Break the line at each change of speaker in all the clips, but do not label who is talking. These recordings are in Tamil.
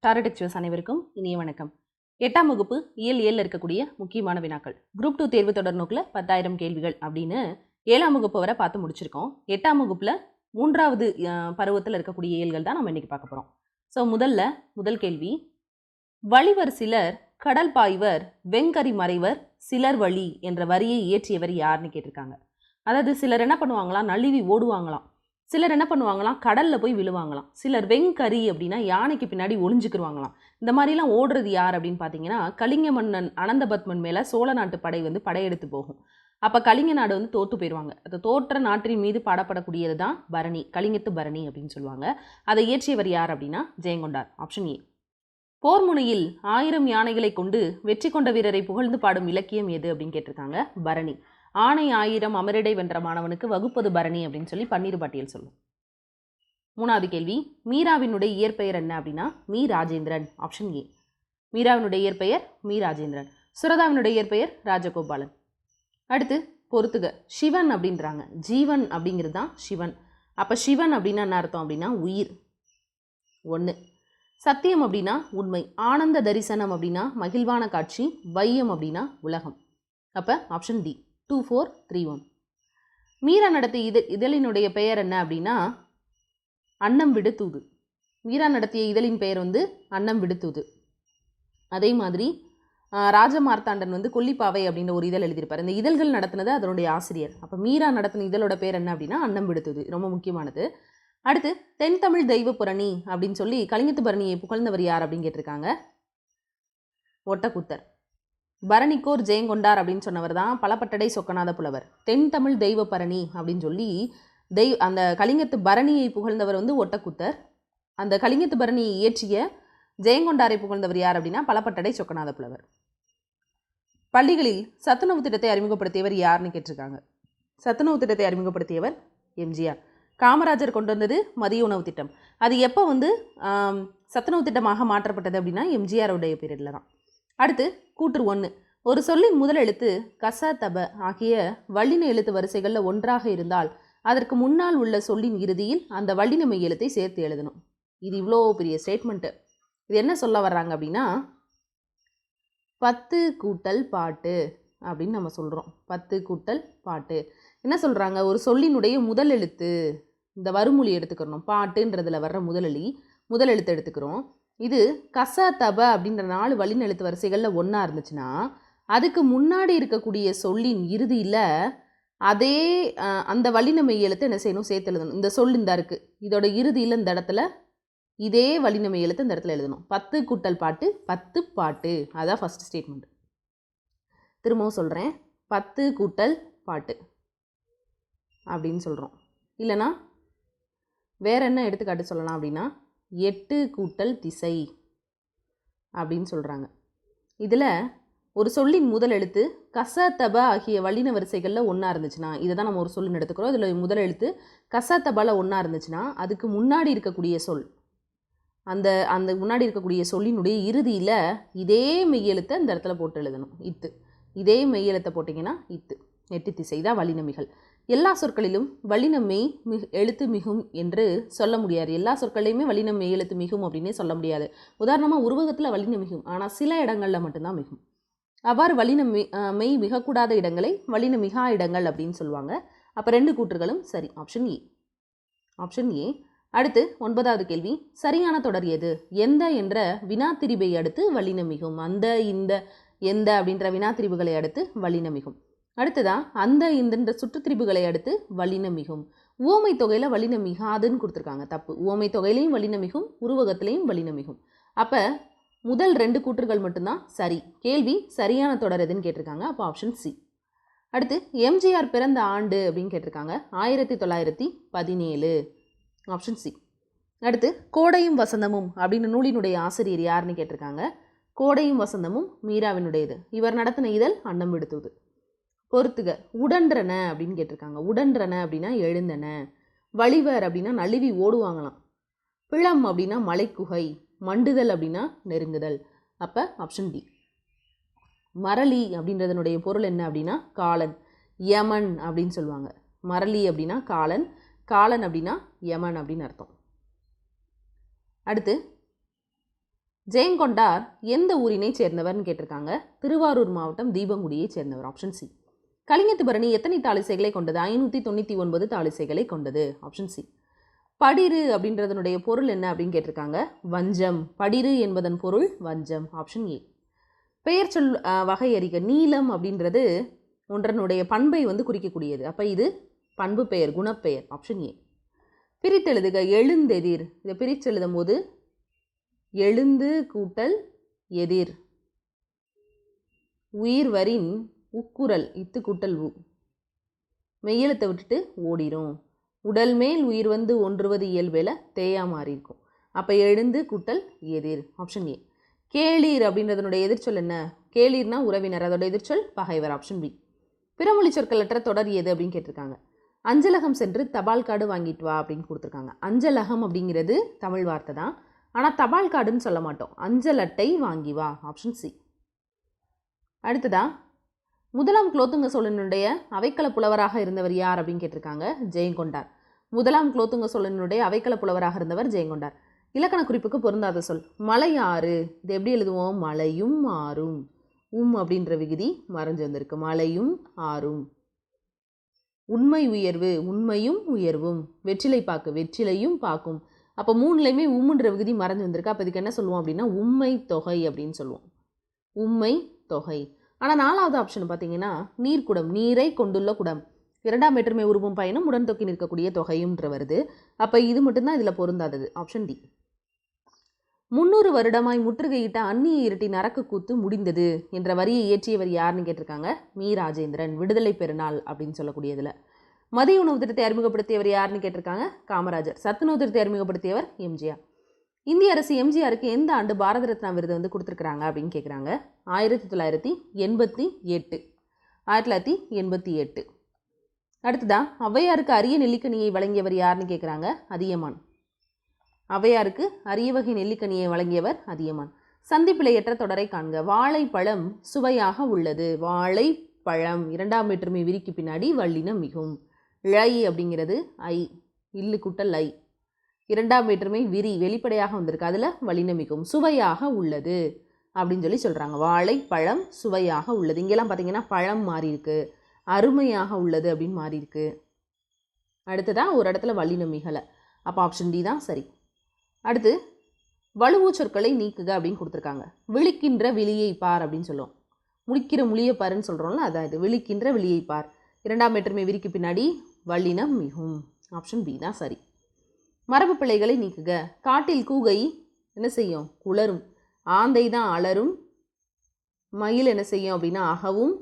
டாரட் எக்ஸ்பிரஸ் அனைவருக்கும் இனிய வணக்கம். 8ஆம் வகுப்பு இயல் 7 இருக்கக்கூடிய முக்கியமான வினாக்கள். குரூப் 2 தேர்வு தொடர் நோக்கில் 10,000 கேள்விகள் அப்படின்னு 7ஆம் வகுப்பு வரை பார்த்து முடிச்சிருக்கோம். 8ஆம் வகுப்புல 3வது பருவத்தில் இருக்கக்கூடிய இயல்கள் தான் நம்ம இன்னைக்கு பார்க்க போறோம். ஸோ முதல் கேள்வி, வழிவர் சிலர் கடல் பாய்வர் வெங்கரி மறைவர் சிலர் வழி என்ற வரியை இயற்றியவர் யாருன்னு கேட்டிருக்காங்க. அதாவது சிலர் என்ன பண்ணுவாங்களாம், நழுவி ஓடுவாங்களாம். சிலர் என்ன பண்ணுவாங்களாம், கடலில் போய் விழுவாங்களாம். சிலர் வெங்கரி அப்படின்னா யானைக்கு பின்னாடி ஒளிஞ்சுக்கிருவாங்களாம். இந்த மாதிரிலாம் ஓடுறது யார் அப்படின்னு பார்த்தீங்கன்னா, கலிங்க மன்னன் அனந்தபத்மன் மேலே சோழ நாட்டு படை படையெடுத்து போகும். அப்போ கலிங்க நாடு தோற்று போயிடுவாங்க. அது தோற்ற நாட்டின் மீது பாடப்படக்கூடியது தான் பரணி, கலிங்கத்து பரணி அப்படின்னு சொல்லுவாங்க. அதை இயற்றியவர் யார் அப்படின்னா ஜெயங்கொண்டார். Option A. போர் முனையில் 1000 யானைகளை கொண்டு வெற்றி கொண்ட வீரரை புகழ்ந்து பாடும் இலக்கியம் எது அப்படின்னு கேட்டிருக்காங்க. பரணி. ஆணை 1000 அமரிடை வென்ற மாணவனுக்கு வகுப்பது பரணி அப்படின்னு சொல்லி பன்னீர் பாட்டியல் சொல்லும். 3வது கேள்வி, மீராவினுடைய இயற்பெயர் என்ன அப்படின்னா மீ ராஜேந்திரன். Option A. மீராவினுடைய இயற்பெயர் மீ ராஜேந்திரன். சுரதாவினுடைய இயற்பெயர் ராஜகோபாலன். அடுத்து பொறுத்துக. சிவன் அப்படின்றாங்க. ஜீவன் அப்படிங்கிறது தான் சிவன். அப்போ சிவன் அப்படின்னா என்ன அர்த்தம் அப்படின்னா உயிர். 1. சத்தியம் அப்படின்னா உண்மை. ஆனந்த தரிசனம் அப்படின்னா மகிழ்வான காட்சி. வையம் அப்படின்னா உலகம். அப்போ ஆப்ஷன் டி. 2, 4, 3, 1. மீரா நடத்திய இதழினுடைய பெயர் என்ன அப்படின்னா அன்னம் விடு தூது. மீரா நடத்திய இதழின் பெயர் அன்னம் விடு தூது. அதே மாதிரி ராஜமார்த்தாண்டன் கொல்லிப்பாவை அப்படின்ற ஒரு இதழ் எழுதியிருப்பார். இந்த இதழ்கள் நடத்தினது அதனுடைய ஆசிரியர். அப்போ மீரா நடத்தின இதழோட பேர் என்ன அப்படின்னா அன்னம் விடு தூது. ரொம்ப முக்கியமானது. அடுத்து தென் தமிழ் தெய்வ புரணி அப்படின்னு சொல்லி கலிங்கத்து பரணியை புகழ்ந்தவர் யார் அப்படின்னு கேட்டிருக்காங்க. ஒட்டக்கூத்தர். பரணிக்கோர் ஜெயங்கொண்டார் அப்படின்னு சொன்னவர் தான் பலப்பட்டடை சொக்கநாத புலவர். தென் தமிழ் தெய்வ பரணி அப்படின்னு சொல்லி அந்த கலிங்கத்து பரணியை புகழ்ந்தவர் ஒட்டக்கூத்தர். அந்த கலிங்கத்து பரணியை இயற்றிய ஜெயங்கொண்டாரை புகழ்ந்தவர் யார் அப்படின்னா பலப்பட்டடை சொக்கநாத புலவர். பள்ளிகளில் சத்துணவு திட்டத்தை அறிமுகப்படுத்தியவர் யாருன்னு கேட்டிருக்காங்க. சத்துணவு திட்டத்தை அறிமுகப்படுத்தியவர் எம்ஜிஆர். காமராஜர் கொண்டு வந்தது மதிய உணவு திட்டம். அது எப்போ சத்துணவு திட்டமாக மாற்றப்பட்டது அப்படின்னா எம்ஜிஆருடைய பீரியடில் தான். அடுத்து கூற்று 1. ஒரு சொல்லின் முதல் எழுத்து கச தப ஆகிய வல்லின எழுத்து வரிசைகளில் ஒன்றாக இருந்தால் அதற்கு முன்னால் உள்ள சொல்லின் இறுதியில் அந்த வல்லின மெய் எழுத்தை சேர்த்து எழுதணும். இது இவ்வளோ பெரிய ஸ்டேட்மெண்ட்டு. இது என்ன சொல்ல வர்றாங்க அப்படின்னா 10 கூட்டல் பாட்டு அப்படின்னு நம்ம சொல்கிறோம். 10 கூட்டல் பாட்டு என்ன சொல்கிறாங்க, ஒரு சொல்லினுடைய முதல் எழுத்து இந்த வருமொழி எடுத்துக்கிறோம். பாட்டுன்றதில் வர்ற முதல் எழுத்து எடுத்துக்கிறோம். இது கச தப அப்படின்ற 4 வல்லின எழுத்து வரிசைகளில் ஒன்றா இருந்துச்சுன்னா அதுக்கு முன்னாடி இருக்கக்கூடிய சொல்லின் இறுதியில் அதே அந்த வல்லின மெய் எழுத்து என்ன செய்யணும், சேர்த்து எழுதணும். இந்த சொல் இந்த இருக்குது, இதோட இறுதியில் இந்த இடத்துல இதே வல்லின மெய் எழுத்து இந்த இடத்துல எழுதணும். 10 கூட்டல் பாட்டு 10 பாட்டு. அதான் ஃபஸ்ட் ஸ்டேட்மெண்ட். திரும்பவும் சொல்கிறேன், 10 கூட்டல் பாட்டு அப்படின்னு சொல்கிறோம். இல்லைனா வேற என்ன எடுத்துக்காட்டு சொல்லலாம் அப்படின்னா 8 கூட்டல் திசை அப்படின்னு சொல்கிறாங்க. இதில் ஒரு சொல்லின் முதல் எழுத்து கச தப ஆகிய வல்லின வரிசைகளில் ஒன்றா இருந்துச்சுன்னா, இதை தான் நம்ம ஒரு சொல்லின்னு எடுத்துக்கிறோம். இதில் முதல் எழுத்து கச தபால ஒன்றா இருந்துச்சுன்னா அதுக்கு முன்னாடி இருக்கக்கூடிய சொல் அந்த முன்னாடி இருக்கக்கூடிய சொல்லினுடைய இறுதியில் இதே மெய்யெழுத்தை இந்த இடத்துல போட்டு எழுதணும். இத்து. இதே மெய்யெழுத்தை போட்டிங்கன்னா இத்து. 8 திசை தான் வல்லினமிகள். எல்லா சொற்களிலும் வல்லின மெய் எழுத்து மிகும் என்று சொல்ல முடியாது. எல்லா சொற்களையுமே வல்லின மெய் எழுத்து மிகும் அப்படின்னே சொல்ல முடியாது. உதாரணமாக உருவகத்தில் வல்லின மிகும், ஆனால் சில இடங்களில் மட்டும்தான் மிகும். அவ்வாறு வல்லின மெய் மிகக்கூடாத இடங்களை வல்லின மிகா இடங்கள் அப்படின்னு சொல்லுவாங்க. அப்போ 2 கூற்றுகளும் சரி. Option A. Option A. அடுத்து 9வது கேள்வி, சரியான தொடர் எது? எந்த என்ற வினாத்திரிபை அடுத்து வல்லின மிகும். அந்த இந்த எந்த அப்படின்ற வினாத்திரிபுகளை அடுத்து வல்லின மிகும். அடுத்ததான் அந்த இந்த சுற்றுத்திரிபுகளை அடுத்து வல்லின மிகும். உவமை தொகையில் வல்லின மிகாதுன்னு கொடுத்துருக்காங்க. தப்பு. உவமை தொகையிலையும் வல்லின மிகும், உருவகத்திலையும் வல்லின மிகும். அப்போ முதல் 2 கூற்றுகள் மட்டும்தான் சரி. கேள்வி சரியான தொடர் எதுன்னு கேட்டிருக்காங்க. அப்போ ஆப்ஷன் சி. அடுத்து எம்ஜிஆர் பிறந்த ஆண்டு அப்படின்னு கேட்டிருக்காங்க. 1917. Option C. அடுத்து கோடையும் வசந்தமும் அப்படின்னு நூலினுடைய ஆசிரியர் யாருன்னு கேட்டிருக்காங்க. கோடையும் வசந்தமும் மீராவினுடையது. இவர் நடத்தின இதழ் அன்னம் விடு தூது. பொறுத்துக. உடன்றன அப்படின்னு கேட்டிருக்காங்க. உடன்றன அப்படின்னா எழுந்தன. வழிவர் அப்படின்னா நழுவி ஓடுவாங்களாம். பிளம் அப்படின்னா மலைக்குகை. மண்டுதல் அப்படின்னா நெருங்குதல். அப்போ ஆப்ஷன் டி. மரளி அப்படின்றதனுடைய பொருள் என்ன அப்படின்னா காலன், யமன் அப்படின்னு சொல்லுவாங்க. மரளி அப்படின்னா காலன், காலன் அப்படின்னா யமன் அப்படின்னு அர்த்தம். அடுத்து ஜெயங்கொண்டார் எந்த ஊரினை சேர்ந்தவர்னு கேட்டிருக்காங்க. திருவாரூர் மாவட்டம் தீபங்குடியை சேர்ந்தவர். Option C. கலிங்கத்துபரணி எத்தனை தாளிசைகளை கொண்டது? 599 தாளிசைகளை கொண்டது. Option C. படிறு அப்படின்றதனுடைய பொருள் என்ன அப்படின்னு கேட்டிருக்காங்க. வஞ்சம். படிறு என்பதன் பொருள் வஞ்சம். Option A. பெயர் சொல் வகை அறிக. நீலம் அப்படின்றது ஒன்றனுடைய பண்பை குறிக்கக்கூடியது. அப்போ இது பண்பு பெயர், குணப்பெயர். Option A. பிரித்தெழுதுக. எழுந்தெதிர். இதை பிரித்தெழுதும் போது எழுந்து கூட்டல் எதிர். உயிர் வரின் உக்குரல் இத்து கூட்டல் உ. மெய்யெழுத்தை விட்டுட்டு ஓடிரும். உடல் மேல் உயிர் வந்து ஒன்றுவது இயல்பேல தேயா மாறி இருக்கும். அப்போ எழுந்து கூட்டல் எதிர். Option A. கேளீர் அப்படின்றதனுடைய எதிர்ச்சொல் என்ன? கேளீர்னா உறவினர், அதோட எதிர்ச்சொல் பகைவர். Option B. பிறமொழி சொற்களற்ற தொடர் எது அப்படின்னு கேட்டிருக்காங்க. அஞ்சலகம் சென்று தபால் கார்டு வாங்கிட்டு வா அப்படின்னு கொடுத்துருக்காங்க. அஞ்சலகம் அப்படிங்கிறது தமிழ் வார்த்தை தான், ஆனால் தபால் கார்டுன்னு சொல்ல மாட்டோம். அஞ்சல் அட்டை வாங்கி வா. Option C. அடுத்ததா முதலாம் குலோத்துங்க சோழனுடைய அவைக்கள புலவராக இருந்தவர் யார் அப்படின்னு கேட்டிருக்காங்க. ஜெயங்கொண்டார். முதலாம் குலோத்துங்க சோழனுடைய அவைக்கள புலவராக இருந்தவர் ஜெயங்கொண்டார். இலக்கண குறிப்புக்கு பொருந்தாத சொல். மலையாறு. இது எப்படி எழுதுவோம்? மலையும் ஆறும். அப்படின்ற விகுதி மறைஞ்சு வந்திருக்கு. மலையும் ஆறும். உண்மை உயர்வு. உண்மையும் உயர்வும். வெற்றிலை பாக்கு. வெற்றிலையும் பாக்கும். அப்போ மூணுலையுமே உம்முன்ற விகுதி மறைஞ்சு வந்திருக்கு. அப்போ இதுக்கு என்ன சொல்லுவோம் அப்படின்னா உம்மை தொகை அப்படின்னு சொல்லுவோம். உம்மை தொகை. ஆனால் நாலாவது ஆப்ஷன் பார்த்தீங்கன்னா நீர்க்குடம். நீரை கொண்டுள்ள குடம். இரண்டாம் வேற்றுமை உருவும் பயனும் உடன் தொக்கி நிற்கக்கூடிய தொகையும்ன்ற வருது. அப்போ இது மட்டும்தான் இதில் பொருந்தாதது. Option D. 300 வருடமாய் முற்றுகையிட்ட அந்நிய இருட்டின் அரக்கு கூத்து முடிந்தது என்ற வரியை இயற்றியவர் யாருன்னு கேட்டிருக்காங்க. மீ ராஜேந்திரன். விடுதலை பெருநாள் அப்படின்னு சொல்லக்கூடியதில். மதிய உணவு திட்டத்தை அறிமுகப்படுத்தியவர் யாருன்னு கேட்டிருக்காங்க. காமராஜர். சத்துணவு திட்டத்தை அறிமுகப்படுத்தியவர் எம்ஜிஆர். இந்திய அரசு எம்ஜிஆருக்கு எந்த ஆண்டு பாரத ரத்னா விருது கொடுத்துருக்குறாங்க அப்படின்னு கேட்குறாங்க. 1988. 1988. அடுத்ததா ஔவையாருக்கு அரிய நெல்லிக்கனியை வழங்கியவர் யாருன்னு கேட்குறாங்க. அதியமான். ஔவையாருக்கு அரிய வகை நெல்லிக்கனியை வழங்கியவர் அதியமான். சந்திப்பிழையற்ற தொடரை காண்க. வாழைப்பழம் சுவையாக உள்ளது. வாழைப்பழம். இரண்டாம் வேற்றுமை விரிக்கு பின்னாடி வல்லினம் மிகும். ழை அப்படிங்கிறது ஐ. இல்லு கூட்டல் ஐ. இரண்டாம் வேற்றுமை விரி வெளிப்படையாக வந்திருக்கு. அதில் வல்லினம் மிகும். சுவையாக உள்ளது அப்படின்னு சொல்கிறாங்க. வாழைப்பழம் சுவையாக உள்ளது. இங்கெல்லாம் பார்த்தீங்கன்னா பழம் மாறி இருக்கு. அருமையாக உள்ளது அப்படின்னு மாறி இருக்கு. அடுத்ததான் ஒரு இடத்துல வல்லினம் மிகலை. அப்போ ஆப்ஷன் டி தான் சரி. அடுத்து வலுவு சொற்களை நீக்குக அப்படின்னு கொடுத்துருக்காங்க. விழிக்கின்ற விழியை பார் அப்படின்னு சொல்லுவோம். முடிக்கிற மொழியை பாருன்னு சொல்கிறோம்ல, அதான் இது. விழிக்கின்ற விழியை பார். இரண்டாம் வேற்றுமை விரிக்கு பின்னாடி வல்லினம் மிகும். ஆப்ஷன் பி தான் சரி. மரபு பிழைகளை நீக்குக. காட்டில் கூகை என்ன செய்யும்? குளரும். ஆந்தை தான் அலரும். மயில் என்ன செய்யும் அப்படின்னா அகவும்.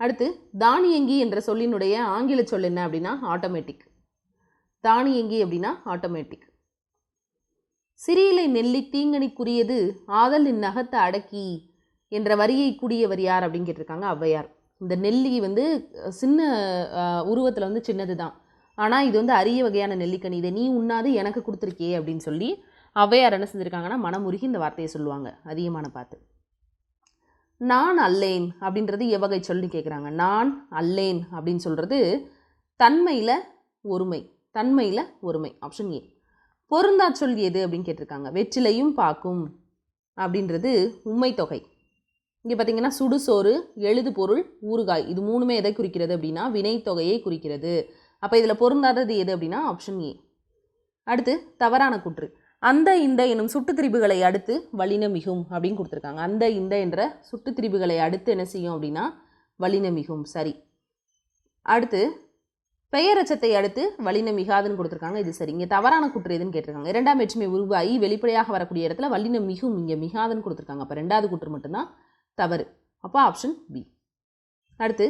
அடுத்து தானியங்கி என்ற சொல்லினுடைய ஆங்கில சொல் என்ன அப்படின்னா ஆட்டோமேட்டிக். தானியங்கி அப்படின்னா ஆட்டோமேட்டிக். சிறியிலை நெல்லி தீங்கனிக்குரியது ஆதல் இந்நகத்தை அடக்கி என்ற வரியை கூடியவர் யார் அப்படின்னு கேட்டிருக்காங்க. ஔவையார். இந்த நெல்லி சின்ன உருவத்தில் சின்னது தான், ஆனால் இது அரிய வகையான நெல்லிக்கனி. இதை நீ உண்ணாது எனக்கு கொடுத்துருக்கே அப்படின்னு சொல்லி ஔவையார் என்ன செஞ்சுருக்காங்கன்னா மனமுருகி இந்த வார்த்தையை சொல்லுவாங்க அதிகமான பார்த்து. நான் அல்லேன் அப்படின்றது எவ்வகை சொல்லி கேட்குறாங்க. நான் அல்லேன் அப்படின்னு சொல்கிறது தன்மையில் ஒருமை. தன்மையில் ஒருமை. Option A. பொருந்தா சொல் எது அப்படின்னு கேட்டிருக்காங்க. வெற்றிலையும் பாக்கும் அப்படின்றது உண்மை தொகை. இங்கே பார்த்தீங்கன்னா சுடுசோறு, எழுது பொருள், ஊறுகாய், இது மூணுமே எதை குறிக்கிறது அப்படின்னா வினை தொகையை குறிக்கிறது. அப்போ இதில் பொருந்தாதது எது அப்படின்னா ஆப்ஷன் ஏ. அடுத்து தவறான கூற்று. அந்த இந்த எனும் சுட்டுத்திரிபுகளை அடுத்து வல்லினம் மிகும் அப்படின்னு கொடுத்துருக்காங்க. அந்த இந்த என்ற சுட்டுத்திரிபுகளை அடுத்து என்ன செய்யும் அப்படின்னா வல்லினம் மிகும். சரி. அடுத்து பெயரச்சத்தை அடுத்து வல்லினம் மிகாதுன்னு கொடுத்துருக்காங்க. இது சரி. இங்கே தவறான கூற்று எதுன்னு கேட்டிருக்காங்க. இரண்டாம் வேற்றுமை உருவாகி வெளிப்படையாக வரக்கூடிய இடத்துல வல்லினம் மிகும், இங்கே மிகாதுன்னு கொடுத்துருக்காங்க. அப்போ ரெண்டாவது கூற்று மட்டும்தான் தவறு. அப்போ ஆப்ஷன் பி. அடுத்து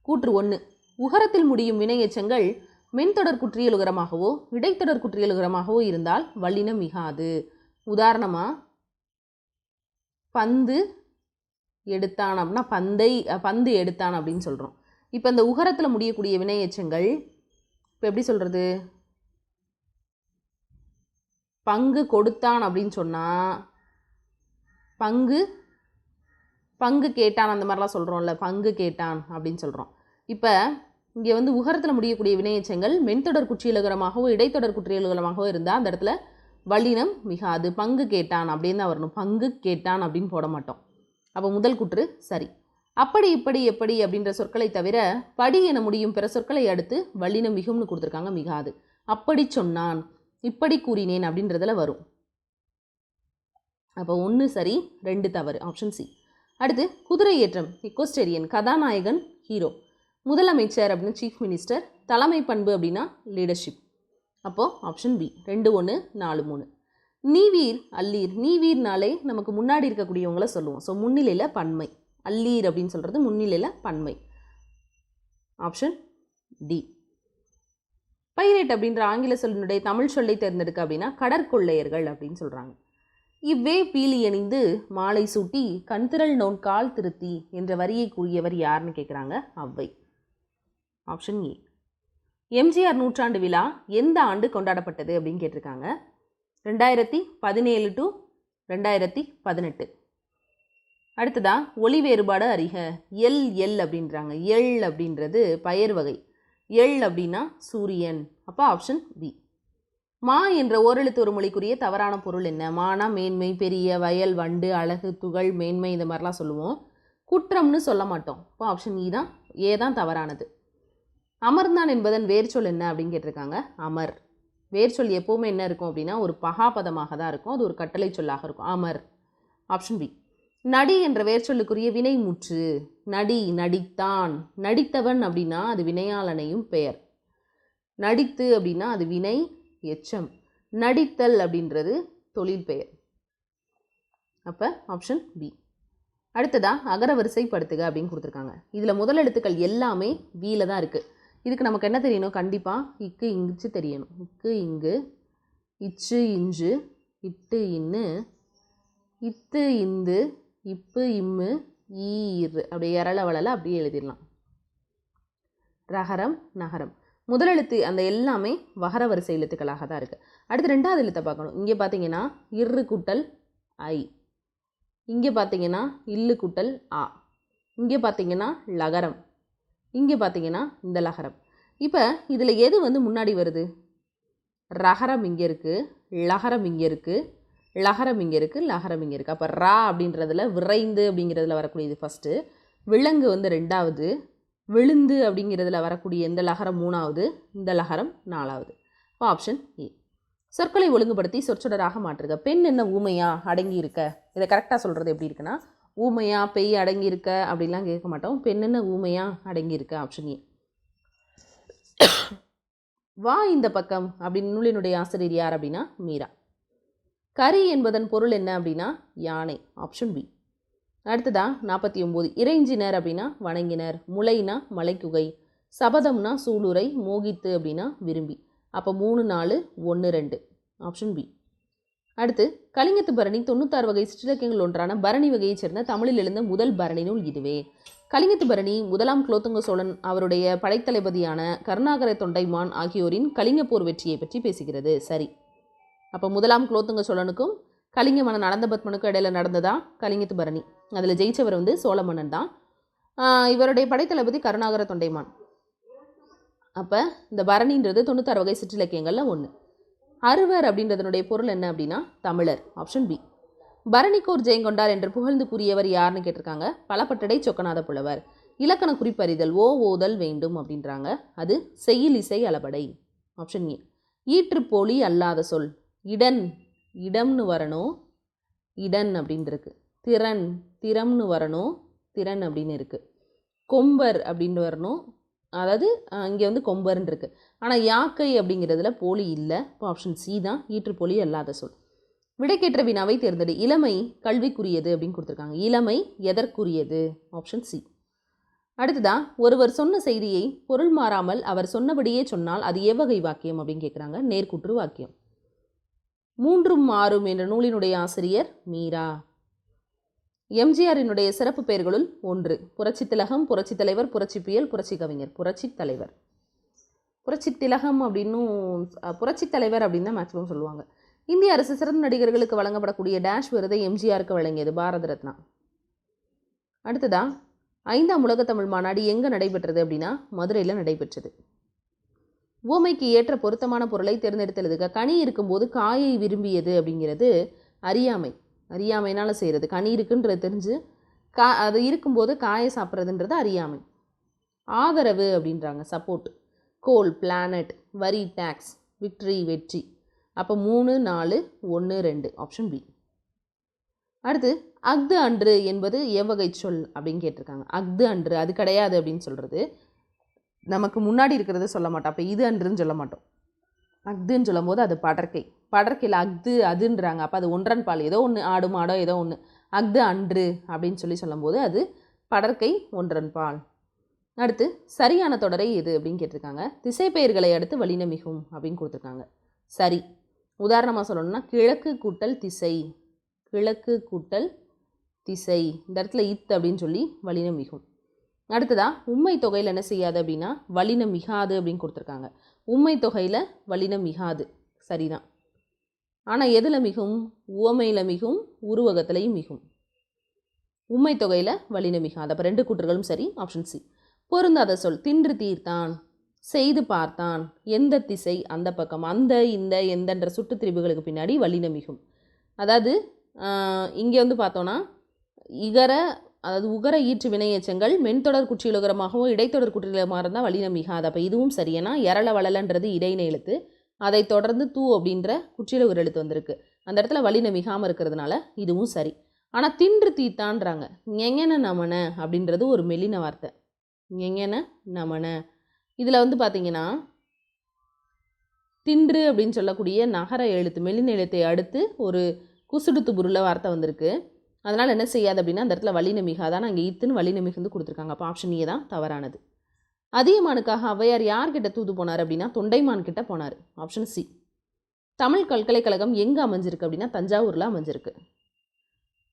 கூற்று 1. உகரத்தில் முடியும் வினையெச்சங்கள் மென்தொடர் குற்றியலுகரமாகவோ இடைத்தொடர் குற்றியலுகரமாகவோ இருந்தால் வல்லினம் மிகாது. உதாரணமாக பந்து எடுத்தான் அப்படின்னா பந்து எடுத்தான் அப்படின்னு சொல்கிறோம். இப்போ இந்த உகரத்தில் முடியக்கூடிய வினையெச்சங்கள் இப்போ எப்படி சொல்கிறது? பங்கு கொடுத்தான் அப்படின்னு சொன்னால் பங்கு கேட்டான் அந்த மாதிரிலாம் சொல்கிறோம்ல, பங்கு கேட்டான் அப்படின்னு சொல்கிறோம். இப்போ இங்கே உகரத்தில் முடியக்கூடிய வினையெச்சங்கள் மென்தொடர் குற்றியலுகரமாகவோ இடைத்தொடர் குற்றியலுகரமாகவோ இருந்தால் அந்த இடத்துல வல்லினம் மிகாது. பங்கு கேட்டான் அப்படின்னு தான் வரணும். பங்கு கேட்டான் அப்படின்னு போட மாட்டோம். அப்போ முதல் கூற்று சரி. அப்படி இப்படி எப்படி அப்படின்ற சொற்களை தவிர படி என முடியும் பிற சொற்களை அடுத்து வல்லினம் மிகும்னு கொடுத்துருக்காங்க, மிகாது. அப்படி சொன்னான், இப்படி கூறினேன் அப்படின்றதுல வரும். அப்போ 1 சரி 2 தவறு, ஆப்ஷன் சி. அடுத்து குதிரை ஏற்றம், எக்வஸ்டேரியன், கதாநாயகன் ஹீரோ, முதலமைச்சர் அப்படின்னு சீஃப் மினிஸ்டர், தலைமை பண்பு அப்படின்னா லீடர்ஷிப். அப்போது ஆப்ஷன் பி. 2 1 4 3. நீவீர் அல்லீர், நீவீர்னாலே நமக்கு முன்னாடி இருக்கக்கூடியவங்கள சொல்லுவோம். ஸோ முன்னிலையில் பன்மை, அல்லீர் அப்படின்னு சொல்கிறது முன்னிலையில் பன்மை. Option D. பைரேட் அப்படின்ற ஆங்கில சொல்லினுடைய தமிழ் சொல்லை தேர்ந்தெடுக்க அப்படின்னா கடற்கொள்ளையர்கள் அப்படின்னு சொல்கிறாங்க. இவ்வே பீலி அணிந்து மாலை சூட்டி கண்திரள் நோன் கால் திருத்தி என்ற வரியை கூறியவர் யாருன்னு கேட்குறாங்க, ஔவை. Option A. எம்ஜிஆர் நூற்றாண்டு விழா எந்த ஆண்டு கொண்டாடப்பட்டது அப்படின்னு கேட்டிருக்காங்க. 2017 to 2018. அடுத்ததா ஒளி வேறுபாடு அறிக. எல் எல் அப்படின்றாங்க. எள் அப்படின்றது பயர் வகை, எள் அப்படின்னா சூரியன். அப்போ ஆப்ஷன் பி. மா என்ற ஓரெழுத்து ஒரு மொழிக்குரிய தவறான பொருள் என்ன? மானா மேன்மை, பெரிய, வயல், வண்டு, அழகு, துகள், மேன்மை, இந்த மாதிரிலாம் சொல்லுவோம். குற்றம்னு சொல்ல மாட்டோம். இப்போ ஆப்ஷன் இ தான், ஏ தான் தவறானது. அமர்ந்தான் என்பதன் வேர்ச்சொல் என்ன அப்படின்னு கேட்டிருக்காங்க. அமர். வேர்ச்சொல் எப்போவுமே என்ன இருக்கும் அப்படின்னா ஒரு பகாபதமாக தான் இருக்கும். அது ஒரு கட்டளை சொல்லாக இருக்கும். அமர். Option B. நடி என்ற வேர்ச்சொல்லுக்குரிய வினை முற்று. நடி, நடித்தான். நடித்தவன் அப்படின்னா அது வினையாளனையும் பெயர். நடித்து அப்படின்னா அது வினை எச்சம். நடித்தல் அப்படின்றது தொழில் பெயர். அப்போ ஆப்ஷன் பி. அடுத்ததா அகர வரிசைப்படுத்துக அப்படின்னு கொடுத்துருக்காங்க. இதில் முதல் எழுத்துக்கள் எல்லாமே வீல தான் இருக்குது. இதுக்கு நமக்கு என்ன தெரியணும்? கண்டிப்பாக இக்கு இங்கு தெரியணும். இக்கு இங்கு, இச்சு இஞ்சு, இட்டு இன்னு, இத்து இந்து, இப்பு இம்மு, ஈர், அப்படியே எரள வளல அப்படியே எழுதிடலாம். ரகரம் நகரம் முதலெழுத்து அந்த எல்லாமே வகர வரிசை எழுத்துக்களாக தான் இருக்குது. அடுத்து 2வது எழுத்தை பார்க்கணும். இங்கே பார்த்தீங்கன்னா இரு கூட்டல் ஐ, இங்கே பார்த்தீங்கன்னா இல்லு கூட்டல் ஆ, இங்கே பார்த்தீங்கன்னா லகரம், இங்கே பார்த்தீங்கன்னா இந்த லகரம். இப்போ இதில் எது வந்து முன்னாடி வருது? ரகரம் இங்கே இருக்குது, லகரம் இங்கே இருக்குது, லகரம் இங்கே இருக்குது, லகரம் இங்கே இருக்குது. அப்போ ரா அப்படின்றதுல விரைந்து அப்படிங்கிறதுல வரக்கூடியது ஃபஸ்ட்டு, விலங்கு வந்து 2வது, விழுந்து அப்படிங்கிறதுல வரக்கூடிய இந்த லகரம் 3வது, இந்த லகரம் 4வது. இப்போ ஆப்ஷன் ஏ. சொற்களை ஒழுங்குபடுத்தி சொற்றொடராக மாற்றுக. பெண் என்ன ஊமையா அடங்கி இருக்க? இதை கரெக்டாக சொல்கிறது எப்படி இருக்குன்னா, ஊமையா பெய் அடங்கி இருக்க அப்படிலாம் கேட்க மாட்டோம். பெண் என்ன ஊமையா அடங்கி இருக்க, ஆப்ஷன் ஏ. வா இந்த பக்கம் அப்படின்னு நூலினுடைய ஆசிரியர் யார் அப்படின்னா மீரா. கரி என்பதன் பொருள் என்ன அப்படின்னா யானை, ஆப்ஷன் பி. அடுத்ததா 49. இறைஞ்சினர் அப்படின்னா வணங்கினர், முளைனா மலைக்குகை, சபதம்னா சூளுரை, மோகித்து அப்படின்னா விரும்பி. அப்போ 3 4 1 2, ஆப்ஷன் பி. அடுத்து கலிங்கத்து பரணி 96 வகை சிற்றிலக்கியங்கள் ஒன்றான பரணி வகையைச் சேர்ந்த தமிழில் எழுந்த முதல் பரணி நூல் இதுவே. கலிங்கத்து பரணி 1ஆம் குலோத்துங்க சோழன் அவருடைய படைத்தளபதியான கருணாகர தொண்டைமான் ஆகியோரின் கலிங்கப்போர் வெற்றியை பற்றி பேசுகிறது. சரி. அப்போ 1ஆம் குலோத்துங்க சோழனுக்கும் கலிங்க மன்னன் அனந்தபத்மனுக்கும் இடையில நடந்ததா கலிங்கத்து பரணி. அதில் ஜெயிச்சவர் வந்து சோழ மன்னன் தான். இவருடைய படைத்தளபதி கருணாகர தொண்டைமான். அப்போ இந்த பரணின்றது 96 வகை சிற்றிலக்கியங்களில் ஒன்று. அறுவர் அப்படின்றதனுடைய பொருள் என்ன அப்படின்னா தமிழர், ஆப்ஷன் பி. பரணிக்கோர் ஜெயங்கொண்டார் என்று புகழ்ந்து கூறியவர் யாருன்னு கேட்டிருக்காங்க. பலப்பட்டடை சொக்கநாத புலவர். இலக்கண குறிப்பறிதல் ஓதல் வேண்டும் அப்படின்றாங்க. அது செய்யுள் இசை அளபடை, ஆப்ஷன் ஏ. ஈற்றுப்போலி அல்லாத சொல். இடன், இடம்னு வரணும், இடன் அப்படின்னு இருக்கு. திறன், திறம்னு வரணும், திறன் அப்படின்னு இருக்குது. கொம்பர் அப்படின்னு வரணும், அதாவது இங்கே வந்து கொம்பர்ன்னு இருக்குது. ஆனால் யாக்கை அப்படிங்கிறதுல போலி இல்லை. இப்போ ஆப்ஷன் சி தான் ஈற்றுப்போலி அல்லாத சொல். விடைக்கேற்ற வினாவை தேர்ந்தெடு. இளமை கல்விக்குரியது அப்படின்னு கொடுத்துருக்காங்க. இளமை எதற்குரியது? Option C. அடுத்ததா ஒருவர் சொன்ன செய்தியை பொருள் மாறாமல் அவர் சொன்னபடியே சொன்னால் அது எவ்வகை வாக்கியம் அப்படின்னு கேட்குறாங்க. நேர்கூற்று வாக்கியம். 3ம் 6ம் என்ற நூலினுடைய ஆசிரியர் மீரா. எம்ஜிஆரினுடைய சிறப்பு பெயர்களுள் 1 புரட்சி திலகம், புரட்சி தலைவர், புரட்சி புயல், புரட்சி கவிஞர். புரட்சி தலைவர். புரட்சி திலகம் அப்படின்னும் புரட்சி தலைவர் அப்படின்னு தான் மேக்ஸிமம் சொல்லுவாங்க. இந்திய அரசு சிறந்த நடிகர்களுக்கு வழங்கப்படக்கூடிய டேஷ் விருதை எம்ஜிஆருக்கு வழங்கியது பாரத ரத்னா. அடுத்ததா 5ஆம் உலக தமிழ் மாநாடு எங்கே நடைபெற்றது அப்படின்னா மதுரையில் நடைபெற்றது. உவமைக்கு ஏற்ற பொருத்தமான பொருளை தேர்ந்தெடுத்து எழுதுக. கனி இருக்கும்போது காயை விரும்பியது அப்படிங்கிறது அறியாமை. அறியாமைனால் செய்கிறது. கனி இருக்குன்றது தெரிஞ்சு அது இருக்கும்போது காயை சாப்பிட்றதுன்றது அறியாமை. ஆதரவு அப்படின்றாங்க, சப்போர்ட். கோல், பிளானட். வரி, டேக்ஸ். விக்ட்ரி, வெற்றி. அப்போ 3, 4, 1, 2 ஆப்ஷன் பி. அடுத்து அஃது அன்று என்பது எவ்வகை சொல் அப்படின்னு கேட்டிருக்காங்க. அஃது அன்று அது கிடையாது அப்படின்னு சொல்கிறது. நமக்கு முன்னாடி இருக்கிறத சொல்ல மாட்டோம். அப்போ இது அன்றுன்னு சொல்ல மாட்டோம். அஃதுன்னு சொல்லும் போது அது படற்கை. படற்கையில் அஃது அதுன்றாங்க. அப்போ அது ஒன்றன் பால், ஏதோ ஒன்று, ஆடு மாடோ ஏதோ ஒன்று. அஃது அன்று அப்படின்னு சொல்லும்போது அது படற்கை, ஒன்றன் பால். அடுத்து சரியான தொடரை எது அப்படின்னு கேட்டிருக்காங்க. திசைப்பெயர்களை அடுத்து வலின மிகும் அப்படின்னு கொடுத்துருக்காங்க. சரி. உதாரணமாக சொல்லணும்னா கிழக்கு கூட்டல் திசை. கிழக்கு கூட்டல் திசை. இந்த இடத்துல இத் அப்படின்னு சொல்லி வலின மிகும். அடுத்ததாக உம்மை தொகையில் என்ன செய்யாது அப்படின்னா வலினம் மிகாது அப்படின்னு கொடுத்துருக்காங்க. உம்மை தொகையில் வலினம் மிகாது சரிதான். ஆனால் எதில் மிகும்? உவமையில் மிகும், உருவகத்திலையும் மிகும். உம்மை தொகையில் வலினம் மிகாது. அப்போ 2 கூற்றுகளும் சரி. Option C. பொருந்தாத சொல் தின்று தீர்த்தான், செய்து பார்த்தான், எந்த திசை அந்த பக்கம். அந்த, இந்த, எந்தன்ற சுட்டுத்திரிவுகளுக்கு பின்னாடி வலினம் மிகும். அதாவது இங்கே வந்து பார்த்தோன்னா இகர, அதாவது உகர ஈற்று வினையச்சங்கள் மென்தொடர் குற்றியலுகரமாகவோ இடைத்தொடர் குற்றியலுகரமாக இருந்தால் வலினம் மிகாது. அப்போ இதுவும் சரியனா. எரள வளலன்றது இடையின எழுத்து, அதை தொடர்ந்து தூ அப்படின்ற குற்றியலுகர் எழுத்து வந்திருக்கு. அந்த இடத்துல வலினம் மிகாமல் இருக்கிறதுனால இதுவும் சரி. ஆனால் தின்று தீத்தான்றாங்க. ஞெங்கன நமன அப்படின்றது ஒரு மெல்லின வார்த்தை. ஞெங்கன நமன. இதில் வந்து பார்த்தீங்கன்னா தின்று அப்படின்னு சொல்லக்கூடிய நகர எழுத்து, மெல்லின எழுத்தை அடுத்து ஒரு குசுடுத்து புருள வார்த்தை வந்திருக்கு. அதனால் என்ன செய்யாது அப்படின்னா அந்த இடத்துல வலின மிகாதான். அங்கே இத்துன்னு வலின மிகுந்து கொடுத்துருக்காங்க. அப்போ ஆப்ஷன் ஏ தான் தவறானது. அதியமானுக்காக ஔவையார் யார்கிட்ட தூது போனார் அப்படின்னா தொண்டைமான் கிட்ட போனார். Option C. தமிழ் பல்கலைக்கழகம் எங்கே அமைஞ்சிருக்கு அப்படின்னா தஞ்சாவூரில் அமைஞ்சிருக்கு.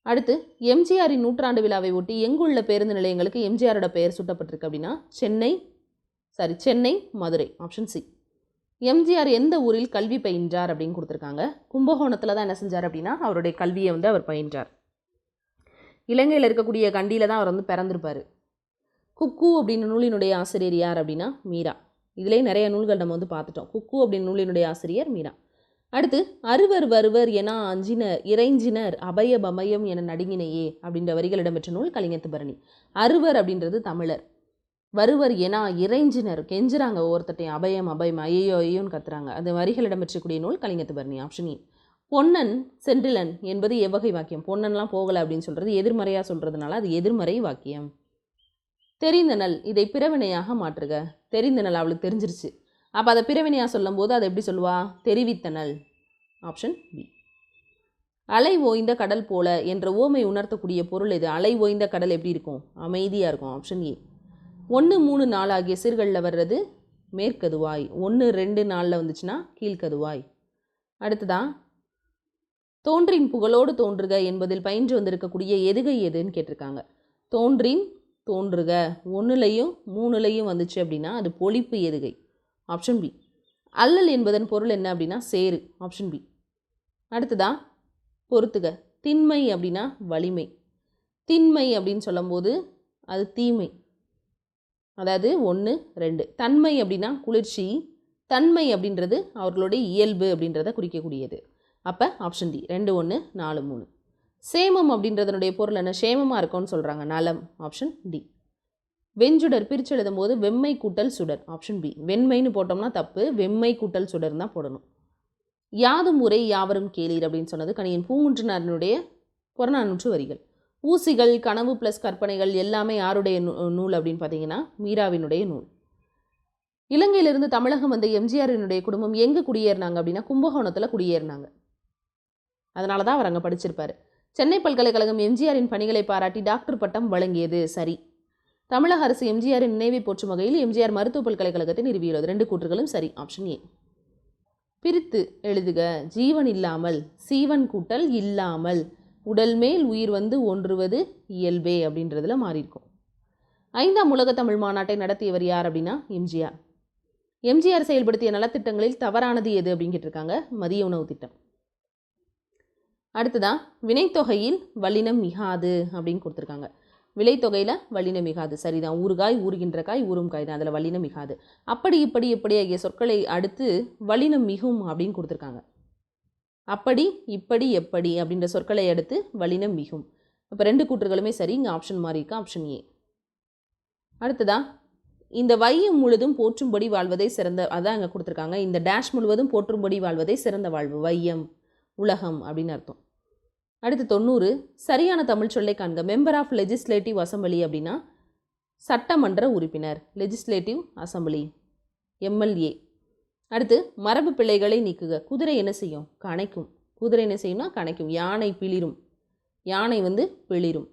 அடுத்து எம்ஜிஆரின் நூற்றாண்டு விழாவை ஒட்டி எங்குள்ள பேருந்து நிலையங்களுக்கு எம்ஜிஆரோட பெயர் சூட்டப்பட்டிருக்கு அப்படின்னா சென்னை, மதுரை. Option C. எம்ஜிஆர் எந்த ஊரில் கல்வி பயின்றார் அப்படின்னு கொடுத்துருக்காங்க. கும்பகோணத்தில் தான் என்ன செஞ்சார் அப்படின்னா அவருடைய கல்வியை வந்து அவர் பயின்றார். இலங்கையில் இருக்கக்கூடிய கண்டியில் தான் அவர் வந்து பிறந்திருப்பார். குக்கு அப்படின்னு நூலினுடைய ஆசிரியர் யார் அப்படின்னா மீரா. இதிலே நிறைய நூல்கள் நம்ம வந்து பார்த்துட்டோம். குக்கு அப்படின்னு நூலினுடைய ஆசிரியர் மீரா. அடுத்து அறுவர் வருவர் என அஞ்சினர் இறைஞ்சினர் அபய பமயம் என நடுங்கினையே அப்படின்ற வரிகள் இடம்பெற்ற நூல் கலிங்கத்து பரணி. அறுவர் அப்படின்றது தமிழர். வருவர் என இறைஞ்சினர் கெஞ்சுறாங்க, ஒவ்வொருத்தட்டையும் அபயம் அபயம் ஐயோ ஐயோன்னு கத்துறாங்க. அந்த வரிகள் இடம்பெற்றக்கூடிய நூல் கலிங்கத்து பரணி. Option A. பொன்னன் சென்றிலன் என்பது எவ்வகை வாக்கியம்? பொன்னன்லாம் போகலை அப்படின்னு சொல்கிறது எதிர்மறையாக சொல்கிறதுனால அது எதிர்மறை வாக்கியம். தெரிந்தனல் இதை பிறவினையாக மாற்றுக. தெரிந்தனல் அவளுக்கு தெரிஞ்சிருச்சு. அப்போ அதை பிறவினையாக சொல்லும் போது அதை எப்படி சொல்லுவா? தெரிவித்தனல். Option B. அலை ஓய்ந்த கடல் போல என்ற ஓமை உணர்த்தக்கூடிய பொருள் எது? அலை ஓய்ந்த கடல் எப்படி இருக்கும்? அமைதியாக இருக்கும். Option A. 1, 3, 4 ஆகிய சீர்களில் வர்றது மேற்கதுவாய். 1, 2, 4 வந்துச்சுன்னா கீழ்கதுவாய். அடுத்ததான் தோன்றின் புகழோடு தோன்றுக என்பதில் பயின்று வந்திருக்கக்கூடிய எதுகை எதுன்னு கேட்டிருக்காங்க. தோன்றின் தோன்றுக 1லையும் 3லையும் வந்துச்சு அப்படின்னா அது பொழிப்பு எதுகை. Option B. அல்லல் என்பதன் பொருள் என்ன அப்படின்னா சேரு. Option B. அடுத்ததான் பொறுத்துக. திண்மை அப்படின்னா வலிமை. திண்மை அப்படின்னு சொல்லும்போது அது தீமை. அதாவது 1, 2. தன்மை அப்படின்னா குளிர்ச்சி. தன்மை அப்படின்றது அவர்களுடைய இயல்பு அப்படின்றத குறிக்கக்கூடியது. அப்போ ஆப்ஷன் டி. 2, 1, 4, 3. சேமம் அப்படின்றதனுடைய பொருள் என்ன? சேமமாக இருக்கும்னு சொல்கிறாங்க. நலம். Option D. வெஞ்சுடர் பிரித்து எழுதும் போது வெம்மை கூட்டல் சுடர். Option B. வெண்மைன்னு போட்டோம்னா தப்பு, வெம்மை கூட்டல் சுடர் தான் போடணும். யாதும் ஊரே யாவரும் கேளீர் அப்படின்னு சொன்னது கணியன் பூங்குன்றனாரினுடைய புறநானூற்று வரிகள். ஊசிகள் கனவு ப்ளஸ் கற்பனைகள் எல்லாமே யாருடைய நூல் அப்படின்னு பார்த்தீங்கன்னா மீராவினுடைய நூல். இலங்கையிலிருந்து தமிழகம் வந்த எம்ஜிஆரினுடைய குடும்பம் எங்கே குடியேறினாங்க அப்படின்னா கும்பகோணத்தில் குடியேறினாங்க. அதனால தான் அவர் அங்கே படிச்சிருப்பார். சென்னை பல்கலைக்கழகம் எம்ஜிஆரின் பணிகளை பாராட்டி டாக்டர் பட்டம் வழங்கியது. சரி. தமிழக அரசு எம்ஜிஆரின் நினைவை போற்றும் வகையில் எம்ஜிஆர் மருத்துவ பல்கலைக்கழகத்தை நிறுவியுள்ளது. 2 கூற்றுகளும் சரி. Option A. பிரித்து எழுதுக. ஜீவன் இல்லாமல், சீவன் கூட்டல் இல்லாமல், உடல் மேல் உயிர் வந்து ஒன்றுவது இயல்பே அப்படின்றதுல மாறியிருக்கும். 5ஆம் உலக தமிழ் மாநாட்டை நடத்தியவர் யார் அப்படின்னா எம்ஜிஆர். எம்ஜிஆர் செயல்படுத்திய நலத்திட்டங்களில் தவறானது எது அப்படின்னு கேட்டிருக்காங்க. மதிய உணவு திட்டம். அடுத்ததான் வினைத்தொகையில் வல்லினம் மிகாது அப்படின்னு கொடுத்துருக்காங்க. விலைத்தொகையில் வல்லினம் மிகாது. சரிதான். ஊறுகாய், ஊறுகின்ற காய், ஊறும் காய் தான். அதில் வல்லினம் மிகாது. அப்படி இப்படி எப்படி ஆகிய சொற்களை அடுத்து வல்லினம் மிகும் அப்படின்னு கொடுத்துருக்காங்க. அப்படி இப்படி எப்படி அப்படின்ற சொற்களை அடுத்து வல்லினம் மிகும். இப்போ 2 கூற்றுகளுமே சரி. இங்கே ஆப்ஷன் மாறி இருக்கா, ஆப்ஷன் ஏ. அடுத்ததா இந்த வையம் முழுதும் போற்றும்படி வாழ்வதே சிறந்த, அதான் இங்கே கொடுத்துருக்காங்க. இந்த டேஷ் முழுவதும் போற்றும்படி வாழ்வதே சிறந்த வாழ்வு. வையம் உலகம் அப்படின்னு அர்த்தம். அடுத்து 90 சரியான தமிழ் சொல்லை காண்க. மெம்பர் ஆஃப் லெஜிஸ்லேட்டிவ் அசம்பிளி அப்படின்னா சட்டமன்ற உறுப்பினர். Legislative assembly MLA. அடுத்து மரபு பிழைகளை நீக்குக. குதிரை என்ன செய்யும்? கணைக்கும். குதிரை என்ன செய்யும்னா கணைக்கும். யானை பிளிரும். யானை பிளிரும்.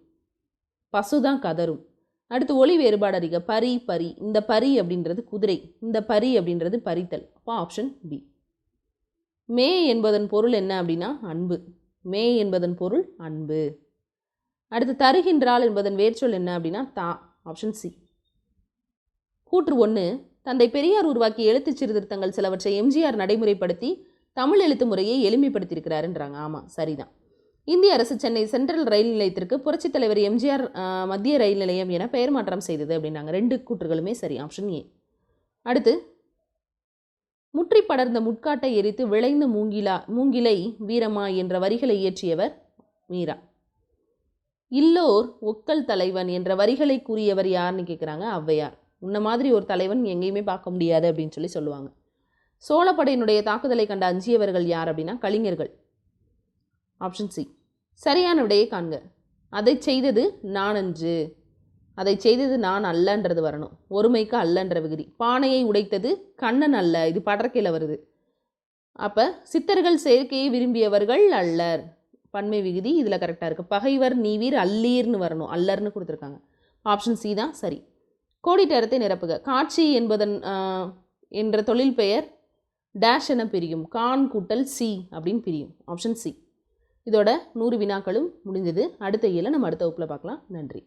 பசுதான் கதரும். அடுத்து ஒளி வேறுபாடு அறிக. பரி பரி. இந்த பரி அப்படின்றது குதிரை, இந்த பரி அப்படின்றது பறித்தல். அப்போ ஆப்ஷன் பி. மே என்பதன் பொருள் என்ன அப்படின்னா அன்பு. மே என்பதன் பொருள் அன்பு. அடுத்து தருகின்றாள் என்பதன் வேர்ச்சொல் என்ன அப்படின்னா தா. Option C. கூற்று 1 தந்தை பெரியார் உருவாக்கிய எழுத்துச் சீர்திருத்தங்கள் சிலவற்றை எம்ஜிஆர் நடைமுறைப்படுத்தி தமிழ் எழுத்து முறையை எளிமைப்படுத்தியிருக்கிறாருன்றாங்க. ஆமாம், சரிதான். இந்திய அரசு சென்னை சென்ட்ரல் ரயில் நிலையத்திற்கு புரட்சித் தலைவர் எம்ஜிஆர் மத்திய ரயில் நிலையம் என பெயர் மாற்றம் செய்தது அப்படின்னாங்க. 2 கூற்றுகளுமே சரி. Option A. அடுத்து முற்றி படர்ந்த முட்காட்டை எரித்து விளைந்த மூங்கிலை வீரமா என்ற வரிகளை இயற்றியவர் மீரா. இல்லோர் ஒக்கல் தலைவன் என்ற வரிகளை கூறியவர் யாருன்னு கேட்குறாங்க. ஔவையார். உன்ன மாதிரி ஒரு தலைவன் எங்கேயுமே பார்க்க முடியாது அப்படின்னு சொல்லுவாங்க. சோழப்படையினுடைய தாக்குதலை கண்ட அஞ்சியவர்கள் யார் அப்படின்னா கலிங்கர்கள். Option C. சரியான விடையை காண்க. அதை செய்தது நான் அன்று. அதை செய்தது நான் அல்லன்றது வரணும். ஒருமைக்கு அல்லன்ற விகுதி. பானையை உடைத்தது கண்ணன் அல்ல. இது படற்கையில் வருது. அப்போ சித்தர்கள் செயற்கையை விரும்பியவர்கள் அல்லர். பன்மை விகுதி இதில் கரெக்டாக இருக்குது. பகைவர் நீவீர் அல்லீர்னு வரணும். அல்லர்னு கொடுத்துருக்காங்க. ஆப்ஷன் சி தான் சரி. கோடிட்டரத்தை நிரப்புக. காட்சி என்பதன் என்ற தொழில் பெயர் டேஷ் என பிரியும். கான் கூட்டல் சி அப்படின்னு பிரியும். Option C. இதோட 100 வினாக்களும் முடிஞ்சது. அடுத்த இயலை நம்ம அடுத்த வகுப்பில் பார்க்கலாம். நன்றி.